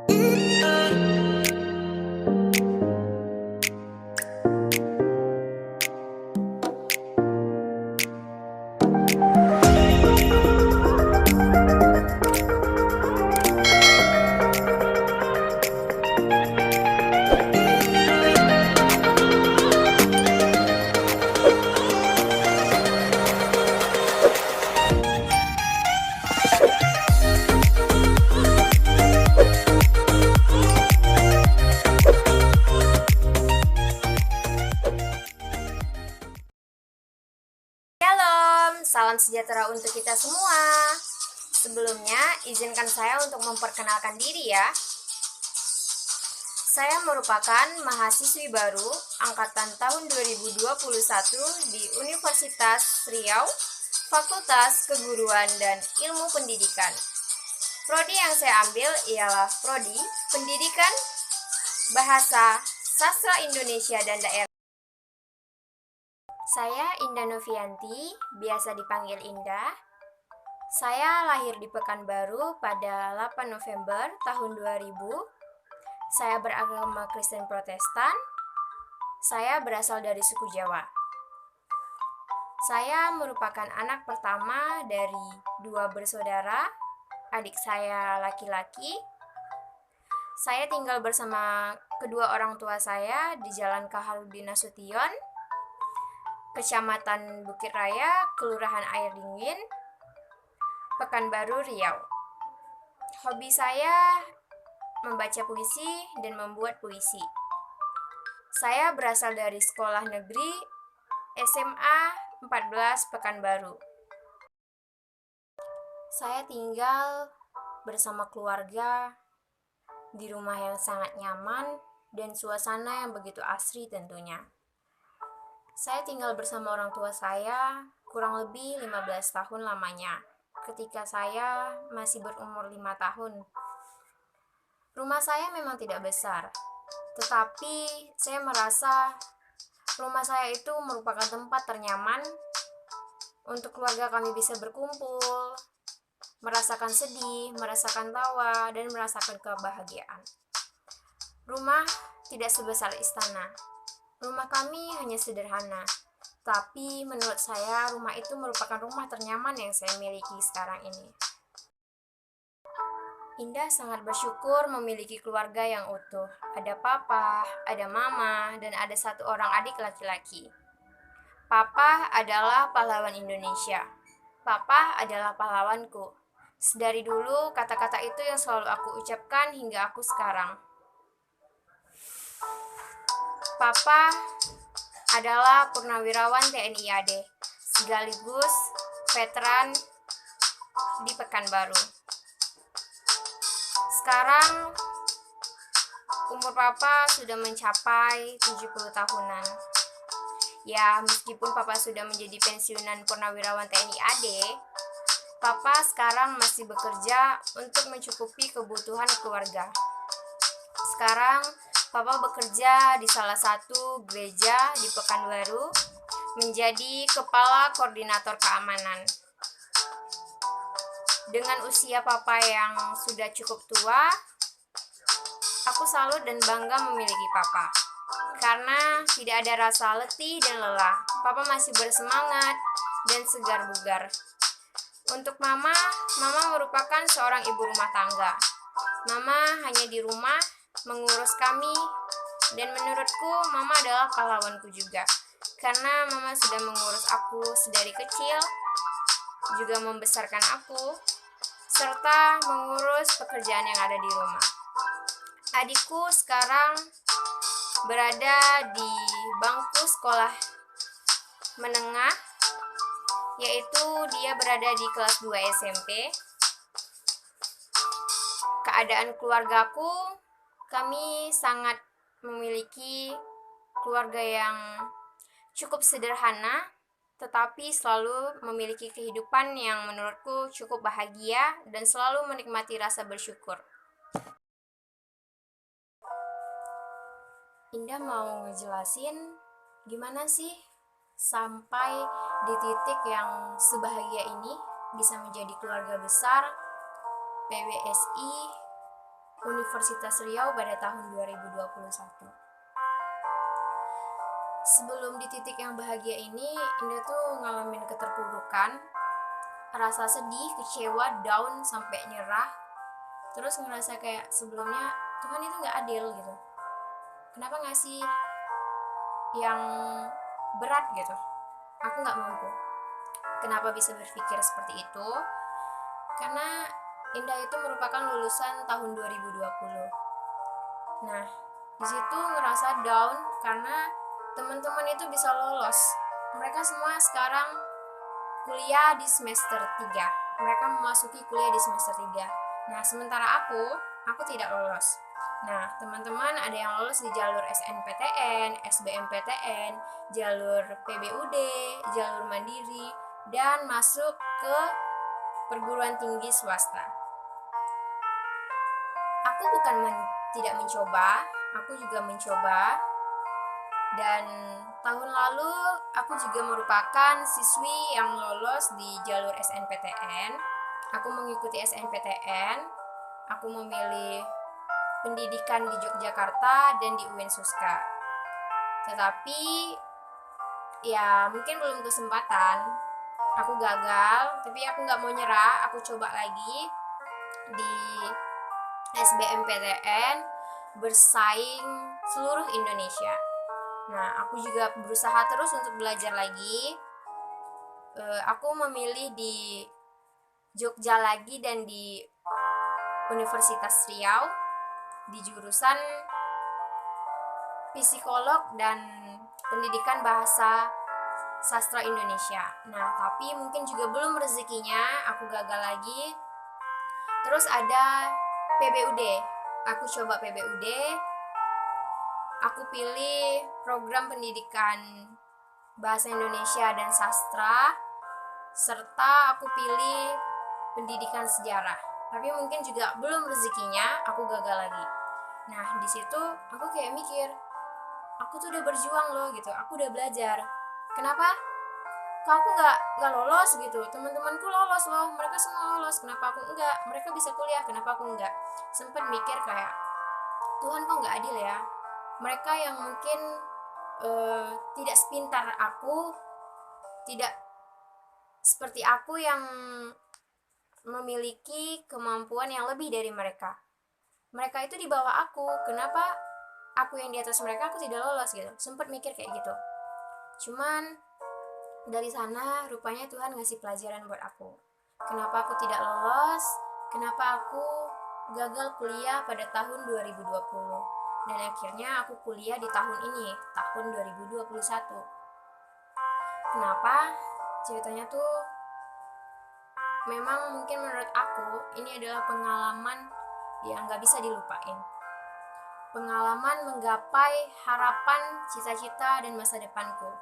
Shalom, salam sejahtera untuk kita semua. Sebelumnya, izinkan saya untuk memperkenalkan diri ya. Saya merupakan mahasiswi baru angkatan tahun 2021 di Universitas Riau, Fakultas Keguruan dan Ilmu Pendidikan. Prodi yang saya ambil ialah Prodi Pendidikan, Bahasa, Sastra Indonesia dan Daerah. Saya Indah Novianti, biasa dipanggil Indah. Saya lahir di Pekanbaru pada 8 November tahun 2000. Saya beragama Kristen Protestan. Saya berasal dari suku Jawa. Saya merupakan anak pertama dari 2 bersaudara. Adik saya laki-laki. Saya tinggal bersama kedua orang tua saya di Jalan Kaharudin Nasution, Kecamatan Bukit Raya, Kelurahan Air Dingin, Pekanbaru, Riau. Hobi saya membaca puisi dan membuat puisi. Saya berasal dari sekolah negeri SMA 14 Pekanbaru. Saya tinggal bersama keluarga di rumah yang sangat nyaman dan suasana yang begitu asri tentunya. Saya tinggal bersama orang tua saya kurang lebih 15 tahun lamanya, ketika saya masih berumur 5 tahun. Rumah saya memang tidak besar, tetapi saya merasa rumah saya itu merupakan tempat ternyaman untuk keluarga kami bisa berkumpul, merasakan sedih, merasakan tawa, dan merasakan kebahagiaan. Rumah tidak sebesar istana. Rumah kami hanya sederhana, tapi menurut saya rumah itu merupakan rumah ternyaman yang saya miliki sekarang ini. Indah sangat bersyukur memiliki keluarga yang utuh. Ada papa, ada mama, dan ada 1 orang adik laki-laki. Papa adalah pahlawan Indonesia. Papa adalah pahlawanku. Sedari dulu kata-kata itu yang selalu aku ucapkan hingga aku sekarang. Papa adalah purnawirawan TNI AD, sekaligus veteran di Pekanbaru. Sekarang umur Papa sudah mencapai 70 tahunan. Ya, meskipun Papa sudah menjadi pensiunan purnawirawan TNI AD, Papa sekarang masih bekerja untuk mencukupi kebutuhan keluarga. Sekarang Papa bekerja di salah satu gereja di Pekanbaru menjadi kepala koordinator keamanan. Dengan usia Papa yang sudah cukup tua, aku salut dan bangga memiliki Papa. Karena tidak ada rasa letih dan lelah, Papa masih bersemangat dan segar bugar. Untuk Mama merupakan seorang ibu rumah tangga. Mama hanya di rumah mengurus kami, dan menurutku Mama adalah pahlawanku juga, karena Mama sudah mengurus aku sedari kecil, juga membesarkan aku, serta mengurus pekerjaan yang ada di rumah. Adikku sekarang berada di bangku sekolah menengah, yaitu dia berada di kelas 2 SMP. Keadaan keluargaku, kami sangat memiliki keluarga yang cukup sederhana, tetapi selalu memiliki kehidupan yang menurutku cukup bahagia dan selalu menikmati rasa bersyukur. Indah mau ngejelasin gimana sih sampai di titik yang sebahagia ini bisa menjadi keluarga besar PWSI Universitas Riau pada tahun 2021. Sebelum di titik yang bahagia ini, Indah tuh ngalamin keterpurukan, rasa sedih, kecewa, down, sampai nyerah. Terus ngerasa kayak sebelumnya Tuhan itu gak adil gitu. Kenapa ngasih yang berat gitu? Aku gak mampu. Kenapa bisa berpikir seperti itu? Karena Indah itu merupakan lulusan tahun 2020. Nah, di situ ngerasa down karena teman-teman itu bisa lolos. Mereka semua sekarang kuliah di semester 3. Mereka memasuki kuliah di semester 3. Nah, sementara aku tidak lolos. Nah, teman-teman ada yang lolos di jalur SNPTN, SBMPTN, jalur PBUD, jalur mandiri, dan masuk ke perguruan tinggi swasta. Aku bukan tidak mencoba, aku juga mencoba. Dan tahun lalu aku juga merupakan siswi yang lolos di jalur SNPTN. Aku mengikuti SNPTN. Aku memilih pendidikan di Yogyakarta dan di UIN Suska. Tetapi ya mungkin belum kesempatan. Aku gagal, tapi aku gak mau nyerah. Aku coba lagi di SBMPTN, bersaing seluruh Indonesia. Nah, aku juga berusaha terus untuk belajar lagi. Aku memilih di Jogja lagi dan di Universitas Riau di jurusan psikolog dan pendidikan bahasa sastra Indonesia. Nah, tapi mungkin juga belum rezekinya, aku gagal lagi. Terus ada PBUD. Aku coba PBUD. Aku pilih program pendidikan bahasa Indonesia dan sastra, serta aku pilih pendidikan sejarah. Tapi mungkin juga belum rezekinya, aku gagal lagi. Nah, di situ aku kayak mikir, aku tuh udah berjuang loh gitu, aku udah belajar. Kenapa? Kok aku nggak lolos gitu? Teman-temanku lolos loh, mereka semua lolos. Kenapa aku enggak? Mereka bisa kuliah, kenapa aku enggak? Sempet mikir kayak, Tuhan kok nggak adil ya? Mereka yang mungkin tidak sepintar aku, tidak seperti aku yang memiliki kemampuan yang lebih dari mereka. Mereka itu di bawah aku, kenapa aku yang di atas mereka aku tidak lolos gitu. Sempet mikir kayak gitu. Cuman dari sana rupanya Tuhan ngasih pelajaran buat aku. Kenapa aku tidak lolos? Kenapa aku gagal kuliah pada tahun 2020? Dan akhirnya aku kuliah di tahun ini, tahun 2021. Kenapa? Ceritanya tuh memang mungkin menurut aku ini adalah pengalaman yang gak bisa dilupain. Pengalaman menggapai harapan, cita-cita, dan masa depanku.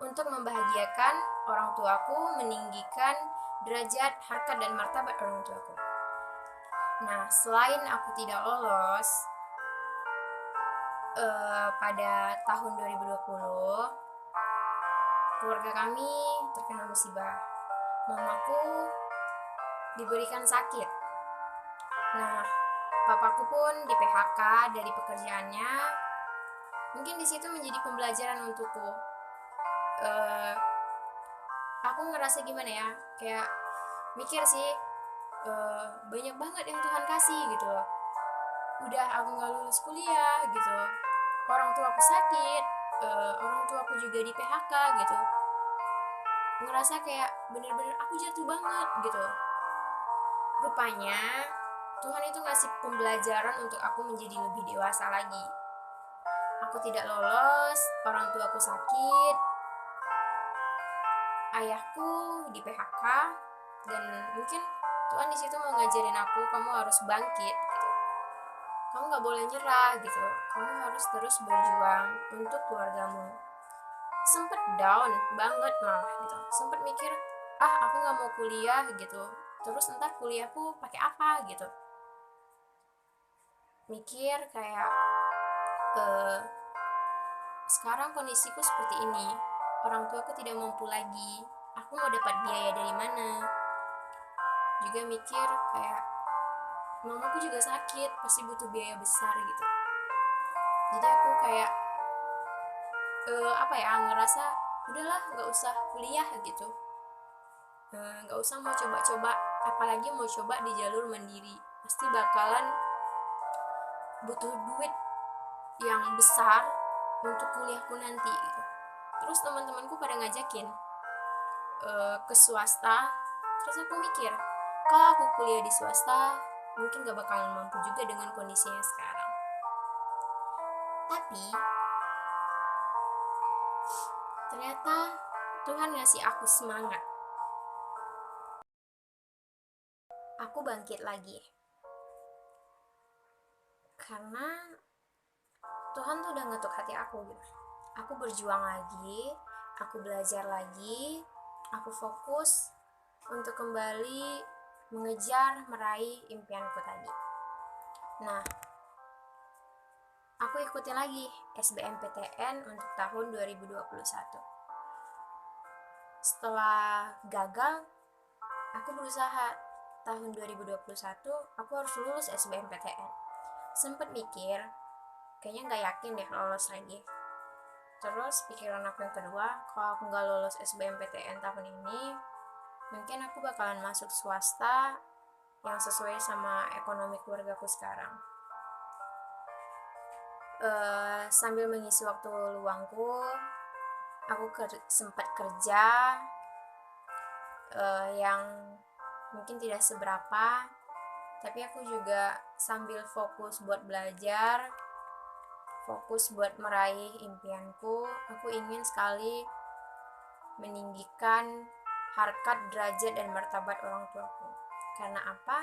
Untuk membahagiakan orang tuaku, meninggikan derajat, harkat, dan martabat orang tuaku. Nah, selain aku tidak lolos pada tahun 2020, keluarga kami terkena musibah. Mamaku diberikan sakit. Nah, papaku pun di PHK dari pekerjaannya. Mungkin di situ menjadi pembelajaran untukku. Aku ngerasa gimana ya, kayak mikir sih, banyak banget yang Tuhan kasih gitu loh. Udah aku nggak lulus kuliah gitu, orang tua aku sakit, orang tua aku juga di PHK gitu. Ngerasa kayak bener-bener aku jatuh banget gitu. Rupanya Tuhan itu ngasih pembelajaran untuk aku menjadi lebih dewasa lagi. Aku tidak lolos, orang tua aku sakit, ayahku di PHK, dan mungkin Tuhan di situ mau ngajarin aku, kamu harus bangkit gitu. Kamu nggak boleh nyerah gitu. Kamu harus terus berjuang untuk keluargamu. Sempet down banget malah gitu. Sempet mikir, aku nggak mau kuliah gitu. Terus ntar kuliahku pakai apa gitu. Mikir kayak sekarang kondisiku seperti ini. Orang tuaku tidak mampu lagi. Aku mau dapat biaya dari mana? Juga mikir kayak mamaku juga sakit, pasti butuh biaya besar gitu. Jadi aku kayak apa ya, ngerasa udahlah nggak usah kuliah gitu. Nggak usah mau coba-coba, apalagi mau coba di jalur mandiri, pasti bakalan butuh duit yang besar untuk kuliahku nanti gitu. Terus teman-temanku pada ngajakin ke swasta, terus aku mikir kalau aku kuliah di swasta mungkin gak bakalan mampu juga dengan kondisinya sekarang. Tapi ternyata Tuhan ngasih aku semangat. Aku bangkit lagi. Karena Tuhan tuh udah ngetuk hati aku gitu. Aku berjuang lagi, aku belajar lagi, aku fokus untuk kembali mengejar meraih impianku tadi. Nah, aku ikuti lagi SBMPTN untuk tahun 2021. Setelah gagal, aku berusaha tahun 2021 aku harus lulus SBMPTN. Sempet mikir, kayaknya nggak yakin deh lolos lagi. Terus pikiran aku yang kedua, kalau aku nggak lolos SBMPTN tahun ini, mungkin aku bakalan masuk swasta yang sesuai sama ekonomi keluargaku sekarang. Sambil mengisi waktu luangku, aku sempat kerja yang mungkin tidak seberapa, tapi aku juga sambil fokus buat belajar, fokus buat meraih impianku. Aku ingin sekali meninggikan harkat, derajat, dan martabat orang tuaku. Karena apa?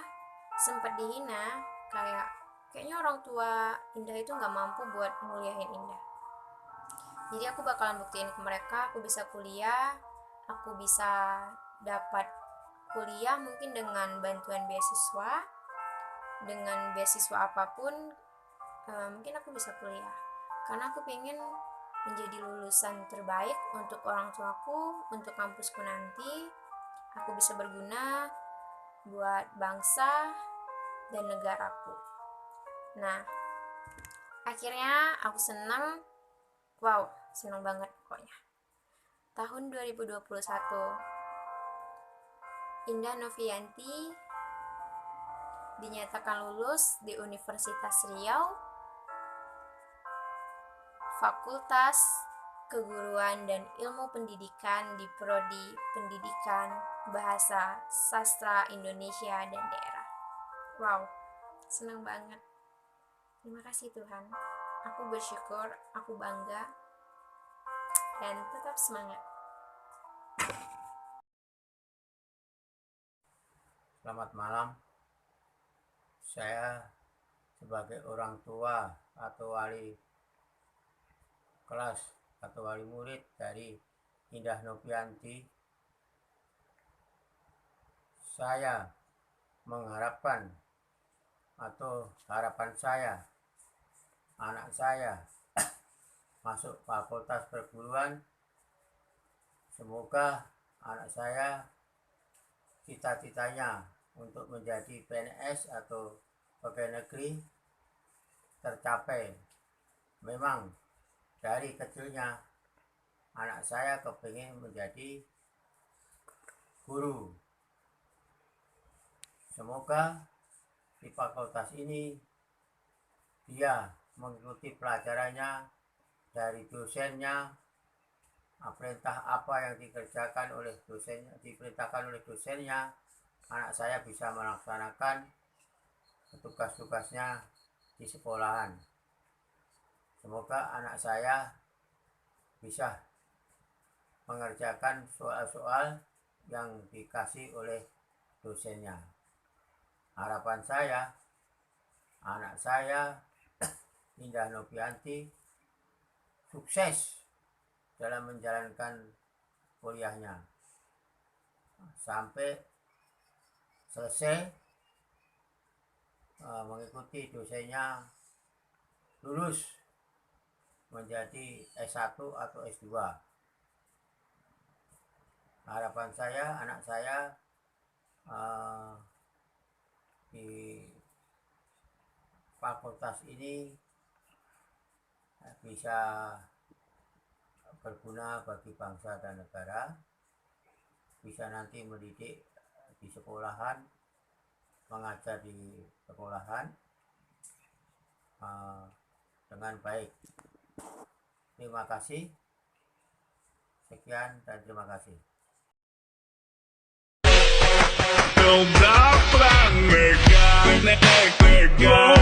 Sempat dihina, kayaknya orang tua Indah itu nggak mampu buat nguliahin Indah. Jadi aku bakalan buktiin ke mereka, aku bisa kuliah, aku bisa dapat kuliah mungkin dengan bantuan beasiswa, dengan beasiswa apapun, mungkin aku bisa kuliah. Karena aku pengen menjadi lulusan terbaik untuk orang tuaku, untuk kampusku nanti. Aku bisa berguna buat bangsa dan negaraku. Nah, akhirnya aku senang. Wow, senang banget pokoknya. Tahun 2021, Indah Novianti dinyatakan lulus di Universitas Riau, Fakultas Keguruan dan Ilmu Pendidikan di Prodi Pendidikan Bahasa Sastra Indonesia dan Daerah. Wow, senang banget. Terima kasih Tuhan. Aku bersyukur, aku bangga, dan tetap semangat. Selamat malam. Saya sebagai orang tua atau wali kelas atau wali murid dari Indah Novianti, saya mengharapkan atau harapan saya anak saya masuk fakultas perguruan. Semoga anak saya cita-citanya untuk menjadi PNS atau pegawai negeri tercapai. Memang dari kecilnya anak saya kepingin menjadi guru. Semoga di fakultas ini dia mengikuti pelajarannya dari dosennya, perintah apa yang dikerjakan oleh dosennya, diperintahkan oleh dosennya, anak saya bisa melaksanakan tugas-tugasnya di sekolahan. Semoga anak saya bisa mengerjakan soal-soal yang dikasih oleh dosennya. Harapan saya, anak saya Indah Novianti sukses dalam menjalankan kuliahnya sampai selesai mengikuti dosennya, lulus menjadi S1 atau S2. Harapan saya anak saya fakultas ini bisa berguna bagi bangsa dan negara, bisa nanti mendidik di sekolahan, mengajar di sekolahan dengan baik. Terima kasih. Sekian dan terima kasih. Não dá pra negar, negar, negar.